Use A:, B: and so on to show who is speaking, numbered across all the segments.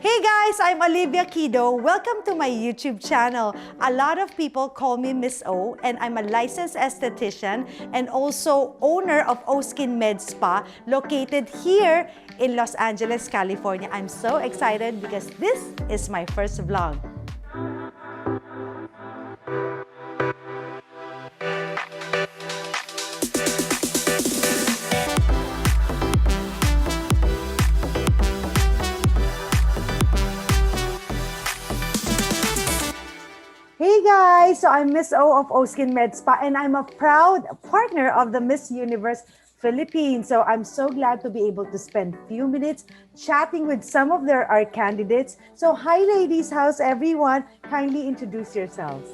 A: Hey guys, I'm Olivia Quido. Welcome to my YouTube channel. A lot of people call me Miss O, and I'm a licensed esthetician and also owner of O Skin Med Spa located here in Los Angeles, California. I'm so excited because this is my first vlog. Hey guys, so I'm Miss O of O Skin Med Spa and I'm a proud partner of the Miss Universe Philippines. So I'm so glad to be able to spend a few minutes chatting with some of our candidates. So hi ladies, how's everyone? Kindly introduce yourselves.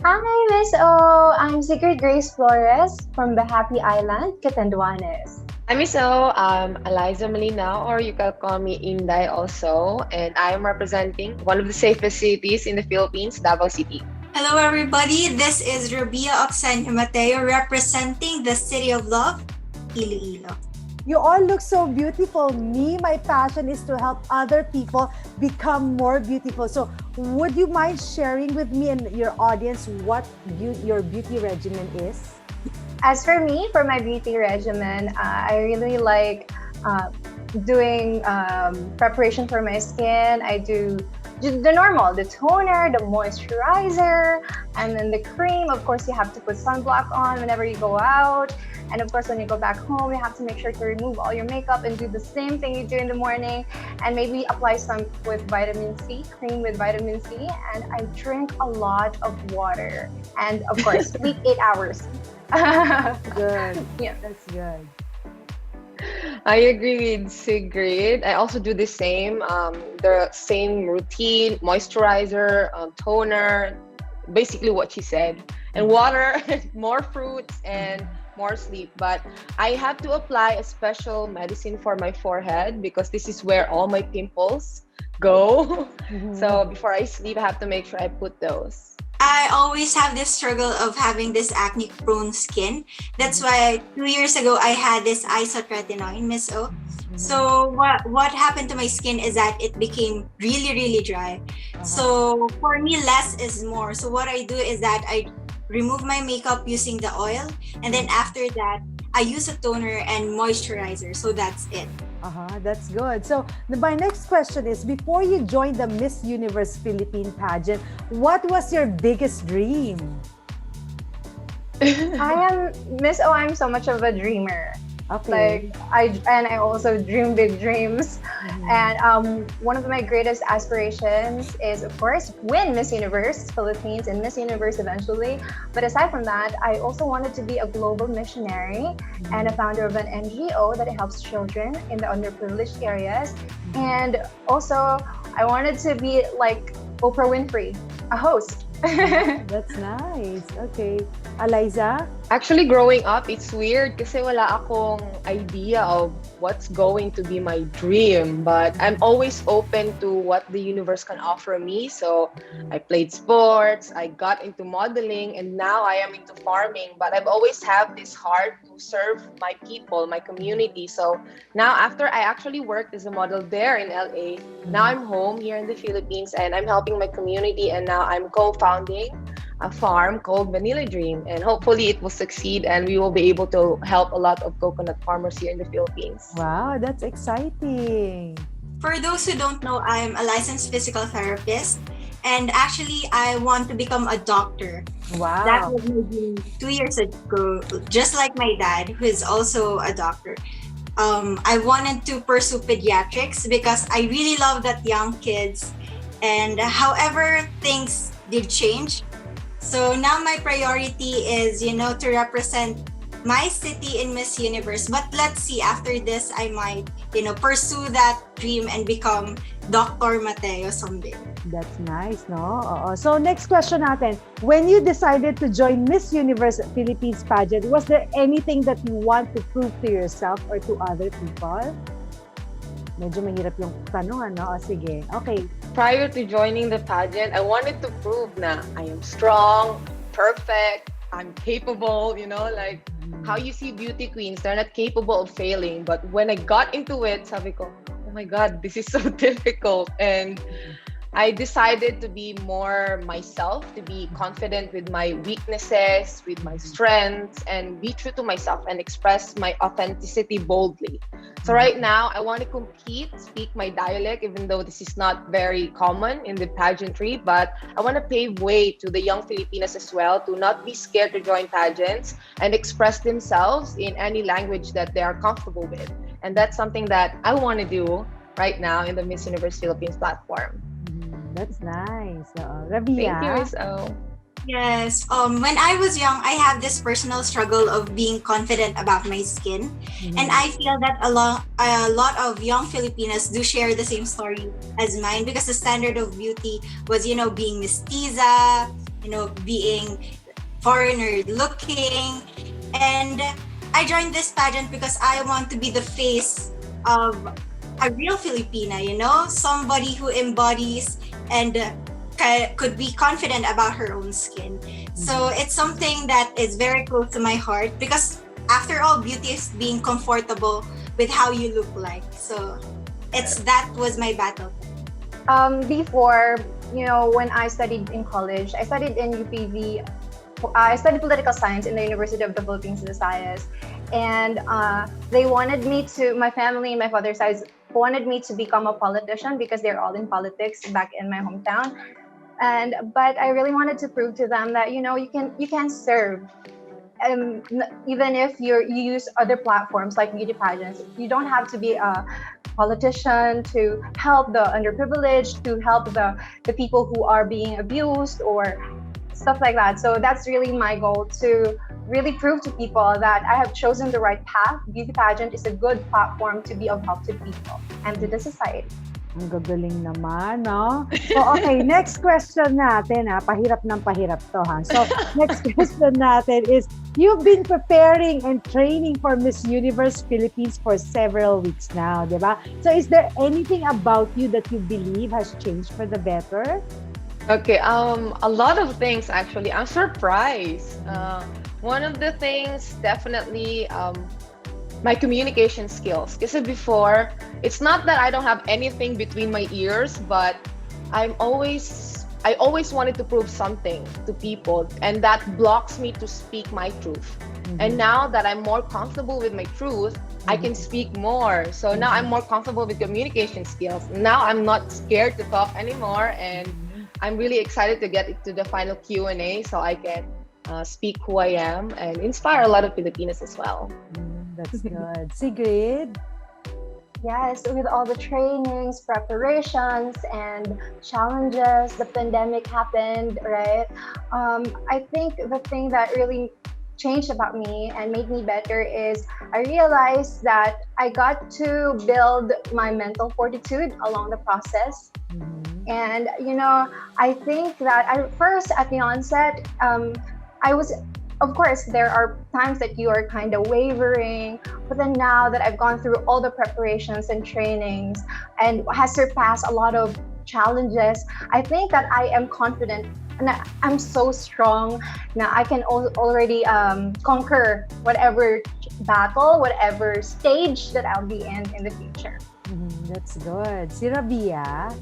B: Hi, Miss O. I'm Sigrid Grace Flores from the Happy Island, Catanduanes.
C: I'm Miss O. I'm Eliza Molina, or you can call me Inday also, and I am representing one of the safest cities in the Philippines, Davao City.
D: Hello everybody, this is Rabia Oxenio Mateo representing the City of Love, Iloilo.
A: You all look so beautiful. Me, my passion is to help other people become more beautiful. So would you mind sharing with me and your audience what your beauty regimen is?
B: As for me, for my beauty regimen, I really like doing preparation for my skin. I do the normal, the toner, the moisturizer, and then the cream. Of course, you have to put sunblock on whenever you go out. And of course, when you go back home, you have to make sure to remove all your makeup and do the same thing you do in the morning. And maybe apply some with vitamin C, cream with vitamin C. And I drink a lot of water. And of course, sleep 8 hours.
A: Good.
B: Yeah.
A: That's good.
C: I agree with Sigrid. I also do the same routine, moisturizer, toner, basically what she said. And water, more fruits, and more sleep. But I have to apply a special medicine for my forehead because this is where all my pimples go. So before I sleep, I have to make sure I put those.
D: I always have this struggle of having this acne-prone skin. That's why 2 years ago I had this isotretinoin, Miss O. So what happened to my skin is that it became really dry. So for me, less is more. So what I do is that I remove my makeup using the oil, and then after that I use a toner and moisturizer. So that's it.
A: That's good. So my next question is, before you joined the Miss Universe Philippine pageant, what was your biggest dream?
B: Miss O, I'm so much of a dreamer.
A: Okay.
B: I also dream big dreams. And one of my greatest aspirations is, of course, win Miss Universe Philippines and Miss Universe eventually. But aside from that, I also wanted to be a global missionary and a founder of an NGO that helps children in the underprivileged areas. And also, I wanted to be like Oprah Winfrey, a host.
A: That's nice. Okay. Eliza?
C: Actually, growing up, it's weird kasi wala akong idea of what's going to be my dream. But I'm always open to what the universe can offer me. So I played sports, I got into modeling, and now I am into farming. But I've always had this heart to serve my people, my community. So now after I actually worked as a model there in LA, now I'm home here in the Philippines and I'm helping my community. And now I'm co-founding a farm called Manila Dream, and hopefully it will succeed and we will be able to help a lot of coconut farmers here in the Philippines.
A: Wow, that's exciting.
D: For those who don't know, I'm a licensed physical therapist, and actually I want to become a doctor.
A: Wow.
D: That was maybe 2 years ago, just like my dad, who is also a doctor. I wanted to pursue pediatrics because I really love that young kids. And however, things did change. So now my priority is, to represent my city in Miss Universe. But let's see, after this, I might, pursue that dream and become Dr. Mateo someday.
A: That's nice, no? So next question natin. When you decided to join Miss Universe Philippines pageant, was there anything that you want to prove to yourself or to other people? Medyo mahirap yung tanong, ano? O, sige. Okay.
C: Prior to joining the pageant, I wanted to prove na I am strong, perfect, I'm capable, like how you see beauty queens, they're not capable of failing. But when I got into it, sabi ko, my God, this is so difficult. And I decided to be more myself, to be confident with my weaknesses, with my strengths, and be true to myself and express my authenticity boldly. So right now, I want to compete, speak my dialect, even though this is not very common in the pageantry, but I want to pave way to the young Filipinas as well to not be scared to join pageants and express themselves in any language that they are comfortable with. And that's something that I want to do right now in the Miss Universe Philippines platform.
E: That's nice.
C: Thank you,
E: Rabia.
C: Miss O.
D: Yes. When I was young, I have this personal struggle of being confident about my skin, and I feel that a lot of young Filipinas do share the same story as mine because the standard of beauty was, being mestiza, being foreigner looking, and I joined this pageant because I want to be the face of a real Filipina, somebody who embodies and could be confident about her own skin. So it's something that is very close to my heart because after all, beauty is being comfortable with how you look like. So that was my battle.
B: Before, when I studied in college, I studied in UPV. I studied political science in the University of the Philippines, Visayas, and they wanted me to. My family and my father's side wanted me to become a politician because they're all in politics back in my hometown. But I really wanted to prove to them that you can serve, even if you use other platforms like beauty pageants. You don't have to be a politician to help the underprivileged, to help the people who are being abused or stuff like that. So that's really my goal, to really prove to people that I have chosen the right path. Beauty pageant is a good platform to be of help to people and to the society.
E: Ang gagaling naman, no? So, okay, next question natin, pahirap ng pahirap to, ha? So, next question natin is, you've been preparing and training for Miss Universe Philippines for several weeks now, di ba? So, is there anything about you that you believe has changed for the better?
C: Okay, a lot of things actually. I'm surprised. One of the things definitely my communication skills. Because before, it's not that I don't have anything between my ears, but I always wanted to prove something to people, and that blocks me to speak my truth. And now that I'm more comfortable with my truth, I can speak more. So now I'm more comfortable with communication skills. Now I'm not scared to talk anymore, and I'm really excited to get to the final Q&A so I can speak who I am and inspire a lot of Filipinas as well.
E: That's good. Sigrid?
B: Yes, with all the trainings, preparations, and challenges, the pandemic happened, right? I think the thing that really changed about me and made me better is I realized that I got to build my mental fortitude along the process. And, I think that at the onset, I was, of course, there are times that you are kind of wavering, but then now that I've gone through all the preparations and trainings and has surpassed a lot of challenges, I think that I am confident and I'm so strong now. I can already conquer whatever battle, whatever stage that I'll be in the future.
E: That's good. Si Rabia?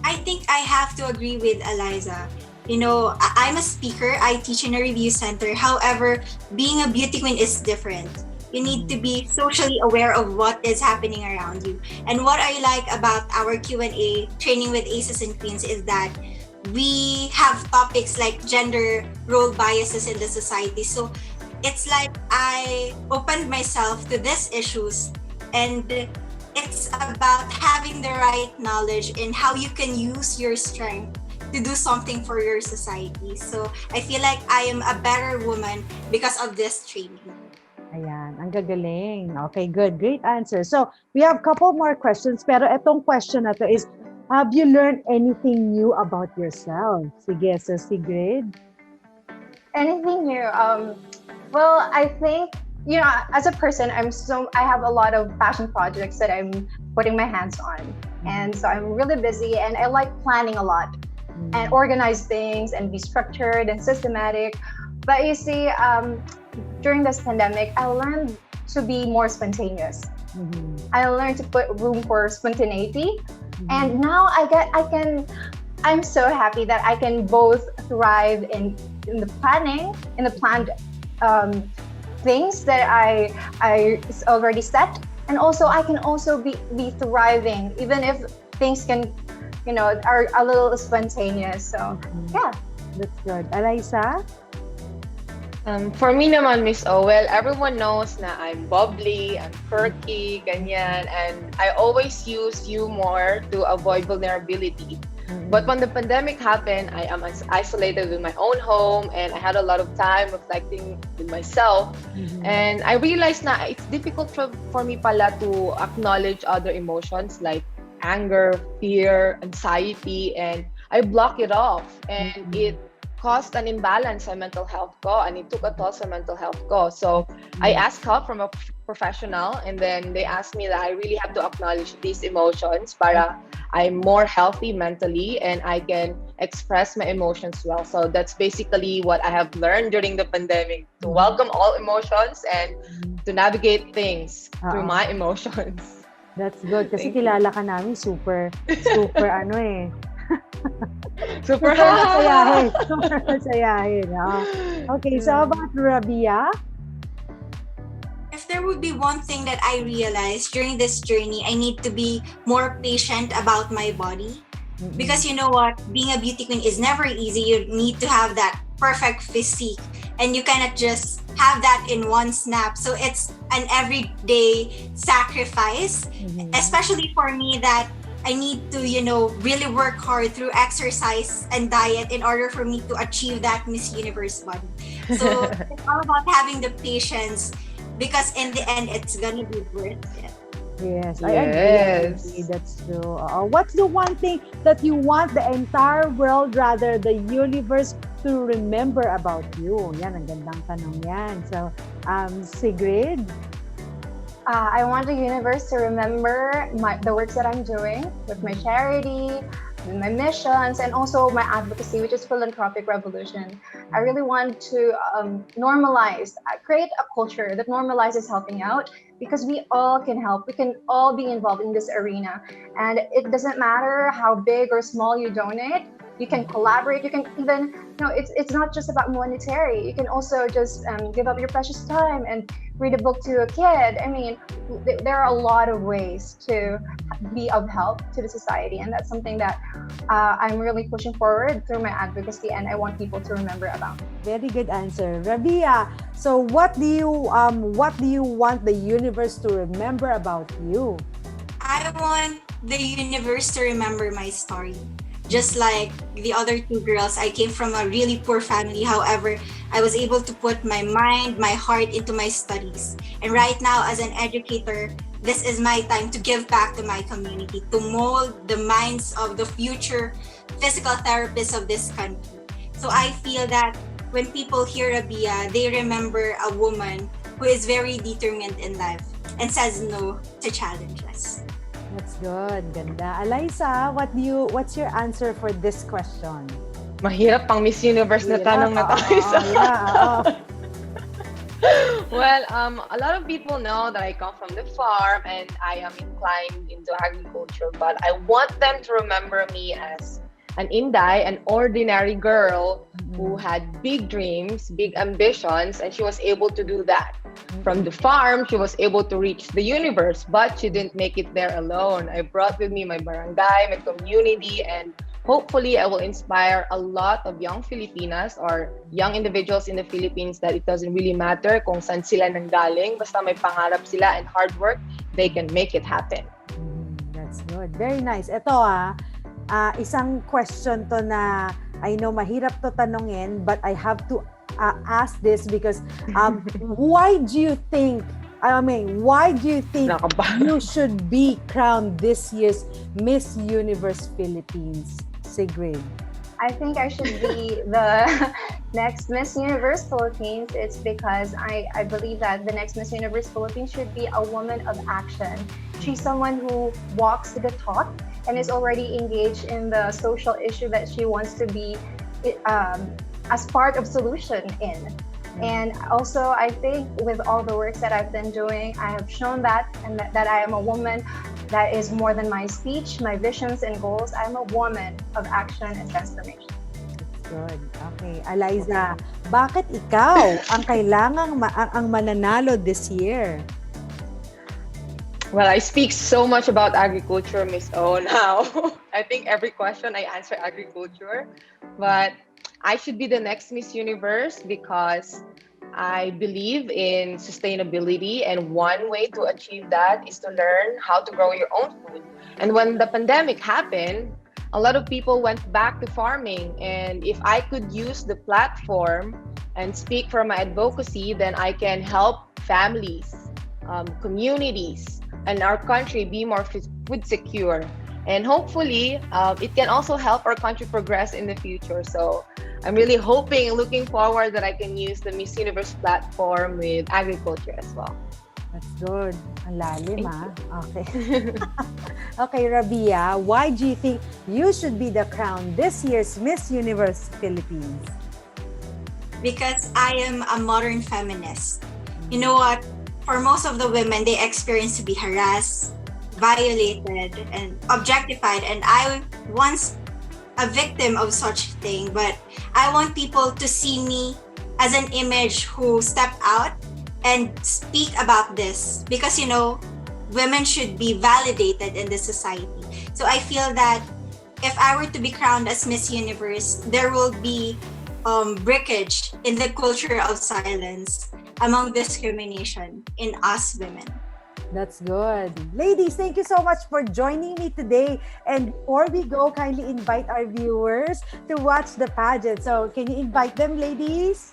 D: I think I have to agree with Eliza. I'm a speaker. I teach in a review center. However, being a beauty queen is different. You need to be socially aware of what is happening around you. And what I like about our Q&A training with Aces and Queens is that we have topics like gender role biases in the society. So it's like I opened myself to these issues, and it's about having the right knowledge in how you can use your strength to do something for your society. So I feel like I am a better woman because of this training.
E: Ayan, ang gagaling. Okay, good. Great answer. So, we have a couple more questions, pero itong question na to is, have you learned anything new about yourself? Sige, so Sigrid?
B: Anything new? Well, I think, as a person, I have a lot of passion projects that I'm putting my hands on. And so I'm really busy and I like planning a lot and organize things and be structured and systematic. But you see, during this pandemic, I learned to be more spontaneous. I learned to put room for spontaneity. And now I'm so happy that I can both thrive in the planning, in the planned things that I already set, and also I can also be thriving even if things can, are a little spontaneous. So yeah.
E: That's good. Eliza?
C: For me naman, Miss O, well, everyone knows na I'm bubbly, I'm quirky, ganyan, and I always use humor to avoid vulnerability. But when the pandemic happened, I am isolated in my own home, and I had a lot of time reflecting with myself. And I realized na it's difficult for me pala to acknowledge other emotions like anger, fear, anxiety, and I block it off. And it caused an imbalance sa mental health ko, and it took a toll sa mental health ko. So I asked help from a professional, and then they asked me that I really have to acknowledge these emotions para I'm more healthy mentally and I can express my emotions well. So that's basically what I have learned during the pandemic, to welcome all emotions and to navigate things through my emotions.
E: That's good. Kasi
C: Thank you.
E: kilala ka namin super ano eh.
C: Super
E: masayahin. Super masayahin. Okay, so how about Rabia?
D: If there would be one thing that I realized during this journey, I need to be more patient about my body. Because you know what? Being a beauty queen is never easy. You need to have that perfect physique. And you cannot just have that in one snap. So it's an everyday sacrifice, especially for me, that I need to, really work hard through exercise and diet in order for me to achieve that Miss Universe body. So it's all about having the patience, because in the end, it's gonna be worth it.
E: Yes, I agree. That's true. What's the one thing that you want the entire world, rather the universe, to remember about you? Yan, ang gandang tanong yan. So, Sigrid?
B: I want the universe to remember the works that I'm doing with my charity, with my missions, and also my advocacy, which is philanthropic revolution. I really want to create a culture that normalizes helping out, because we all can help. We can all be involved in this arena, and it doesn't matter how big or small you donate. You can collaborate. You can even, it's not just about monetary. You can also just give up your precious time and read a book to a kid. I mean, there are a lot of ways to be of help to the society, and that's something that I'm really pushing forward through my advocacy, and I want people to remember about.
E: Very good answer, Rabia. So, what do you want the universe to remember about you?
D: I want the universe to remember my story. Just like the other two girls, I came from a really poor family. However, I was able to put my mind, my heart into my studies. And right now, as an educator, this is my time to give back to my community, to mold the minds of the future physical therapists of this country. So I feel that when people hear Rabia, they remember a woman who is very determined in life and says no to challenges.
E: That's good. Ganda. Eliza, what's your answer for this question?
C: Mahirap pang Miss Universe na tanong na tayo sa. Well, a lot of people know that I come from the farm and I am inclined into agriculture, but I want them to remember me as an Inday, an ordinary girl who had big dreams, big ambitions, and she was able to do that. From the farm, she was able to reach the universe, but she didn't make it there alone. I brought with me my barangay, my community, and hopefully I will inspire a lot of young Filipinas or young individuals in the Philippines that it doesn't really matter kung saan sila nanggaling, basta may pangarap sila and hard work, they can make it happen.
E: That's good. Very nice. Ito isang question to na I know mahirap to tanungin, but I have to ask this because why do you think you should be crowned this year's Miss Universe Philippines, Sigrid?
B: I think I should be the next Miss Universe Philippines. It's because I believe that the next Miss Universe Philippines should be a woman of action. She's someone who walks the talk and is already engaged in the social issue that she wants to be as part of solution in. And also, I think with all the works that I've been doing, I have shown that and that I am a woman that is more than my speech, my visions and goals. I'm a woman of action and transformation.
E: Good. Okay. Eliza, bakit ikaw ang kailangang ang mananalo this year?
C: Well, I speak so much about agriculture, Miss O, now. I think every question I answer agriculture. But I should be the next Miss Universe because I believe in sustainability, and one way to achieve that is to learn how to grow your own food. And when the pandemic happened, a lot of people went back to farming. And if I could use the platform and speak for my advocacy, then I can help families, communities, and our country be more food secure. And hopefully, it can also help our country progress in the future. So I'm really hoping, looking forward that I can use the Miss Universe platform with agriculture as well.
E: That's good. Ang lalim, Okay. Okay, Rabia, why do you think you should be the crown this year's Miss Universe Philippines?
D: Because I am a modern feminist. You know what? For most of the women, they experience to be harassed, violated, and objectified. And I once a victim of such thing, but I want people to see me as an image who step out and speak about this, because women should be validated in this society. So I feel that if I were to be crowned as Miss Universe, there will be breakage in the culture of silence among discrimination in us women.
E: That's good. Ladies, thank you so much for joining me today. And before we go, kindly invite our viewers to watch the pageant. So can you invite them, ladies?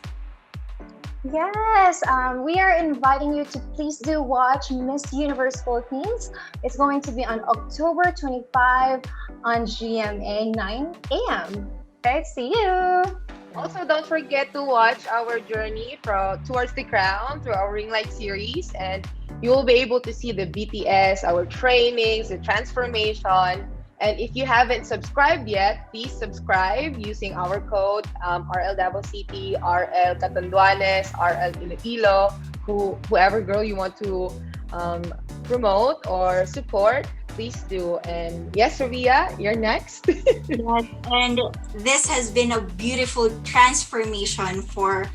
B: Yes, we are inviting you to please do watch Miss Universe Philippines. It's going to be on October 25 on GMA 9 a.m. Okay, see you.
C: Also, don't forget to watch our journey towards the crown through our Ring Light series, and you will be able to see the BTS, our trainings, the transformation. And if you haven't subscribed yet, please subscribe using our code RLCT, RL Catanduanes, RL Iloilo, whoever girl you want to promote or support, please do. And yes, Ravia, you're next.
D: Yes, and this has been a beautiful transformation for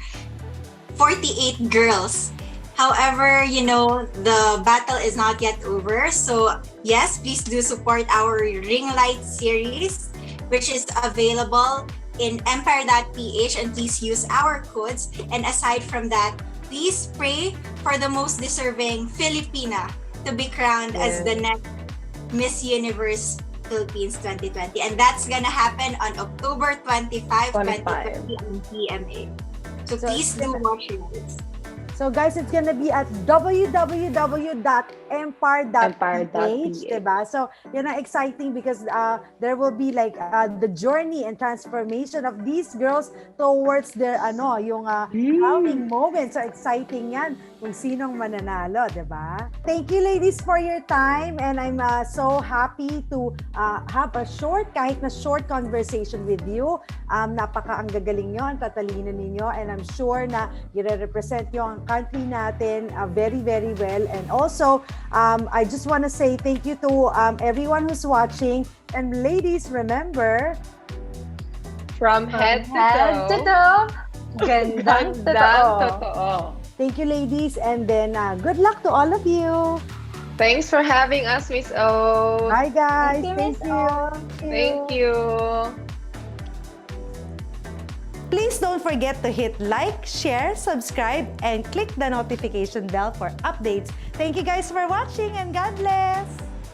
D: 48 girls. However, the battle is not yet over. So yes, please do support our Ring Light series, which is available in empire.ph, and please use our codes. And aside from that, please pray for the most deserving Filipina to be crowned as the next Miss Universe Philippines 2020. And that's gonna happen on October 25, 2020 on GMA. So please do watch this.
E: So guys, it's gonna be at www.empire.ph, diba? So yun ang exciting because there will be like the journey and transformation of these girls towards their yung crowning moment. So exciting yan kung sinong mananalo, diba? Thank you, ladies, for your time, and I'm so happy to have a kahit na short conversation with you. Ang gagaling nyo, ang tatalino ninyo, and I'm sure na i-represent nyo ang country natin very, very well. And also, I just want to say thank you to everyone who's watching. And ladies, remember,
C: from head to
B: toe, gandang totoo.
E: Thank you, ladies, and then good luck to all of you.
C: Thanks for having us, Miss O.
E: Bye, guys.
B: Thank you, Miss O.
C: Thank you.
A: Please don't forget to hit like, share, subscribe, and click the notification bell for updates. Thank you guys for watching, and God bless!